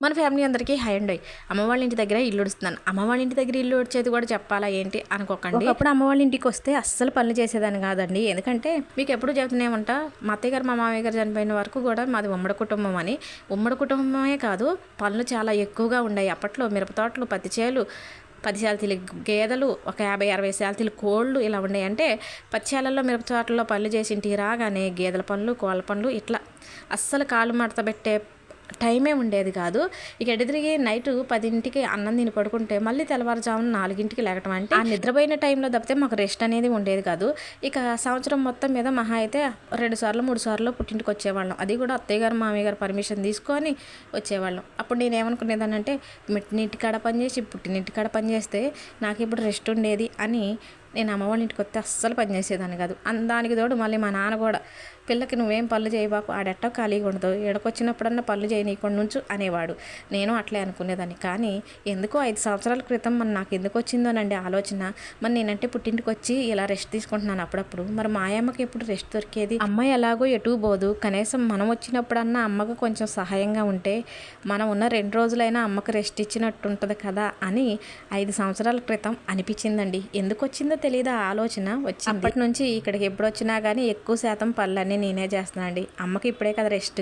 మన ఫ్యామిలీ అందరికీ హాయ్ అండి. అమ్మ వాళ్ళ ఇంటి దగ్గర ఇల్లు ఉడుస్తున్నాను. అమ్మ వాళ్ళ ఇంటి దగ్గర ఇల్లు ఉడిచేది కూడా చెప్పాలా ఏంటి అనుకోకండి. అప్పుడు అమ్మ వాళ్ళ ఇంటికి వస్తే అస్సలు పనులు చేసేదాన్ని కాదండి. ఎందుకంటే మీకు ఎప్పుడు చెబుతూనే ఉంటా, మా అత్తయ్య గారు మా మామయ్య గారు చనిపోయిన వరకు కూడా మాది ఉమ్మడి కుటుంబం అని. ఉమ్మడి కుటుంబమే కాదు, పనులు చాలా ఎక్కువగా ఉన్నాయి. అప్పట్లో మిరప తోటలు, పత్తి చేలు, 10 శాలతీలు గేదెలు, ఒక 50-60 శాలతీలు కోళ్ళు ఇలా ఉన్నాయి. అంటే పచ్చేలల్లో మిరప తోటల్లో పనులు చేసి ఇంటికి రాగానే గేదెల పనులు, కోళ్ళ పనులు ఇట్లా అస్సలు కాళ్ళు మడత పెట్టే టైమే ఉండేది కాదు. ఇక ఎడతిరిగి నైట్ 10ంటికి అన్నం తిని పడుకుంటే మళ్ళీ తెల్లవారుజామున 4ంటికి లేకటం. అంటే ఆ నిద్రపోయిన టైంలో తప్పితే మాకు రెస్ట్ అనేది ఉండేది కాదు. ఇక సంవత్సరం మొత్తం మీద మహా అయితే 2 సార్లు 3 సార్లు పుట్టింటికి వచ్చేవాళ్ళం. అది కూడా అత్తయ్య గారు మామయ్య గారు పర్మిషన్ తీసుకొని వచ్చేవాళ్ళం. అప్పుడు నేను ఏమనుకునేదానంటే, మెట్టినింటికాడ పని చేసి పుట్టినింటికాడ పని చేస్తే నాకు ఇప్పుడు రెస్ట్ ఉండేది అని నేను అమ్మ వాళ్ళ ఇంటికి వస్తే అస్సలు పని చేసేదాన్ని కాదు. దానికి తోడు మళ్ళీ మా నాన్న కూడా, పిల్లకి నువ్వేం పనులు చేయబాకు, ఆడెట్టో ఖాళీగా ఉండదు, ఎడకొచ్చినప్పుడన్నా పనులు చేయనీకుండా నుంచు అనేవాడు. నేను అట్లే అనుకునేదాన్ని. కానీ ఎందుకో 5 సంవత్సరాల క్రితం మరి నాకు ఎందుకు వచ్చిందోనండి ఆలోచన. మరి నేనంటే పుట్టింటికి వచ్చి ఇలా రెస్ట్ తీసుకుంటున్నాను అప్పుడప్పుడు. మరి మా అమ్మకి ఎప్పుడు రెస్ట్ దొరికేది? అమ్మాయి ఎలాగో ఎటు పోదు, కనీసం మనం వచ్చినప్పుడన్నా అమ్మకు కొంచెం సహాయంగా ఉంటే మనం ఉన్న 2 రోజులైనా అమ్మకు రెస్ట్ ఇచ్చినట్టు ఉంటుంది కదా అని 5 సంవత్సరాల క్రితం అనిపించిందండి. ఎందుకు వచ్చిందో తెలియదు ఆ ఆలోచన వచ్చింది. అప్పటి నుంచి ఇక్కడికి ఎప్పుడు వచ్చినా కానీ ఎక్కువ శాతం పనులన్నీ నేనే చేస్తున్నానండి. అమ్మకి ఇప్పుడే కదా రెస్ట్.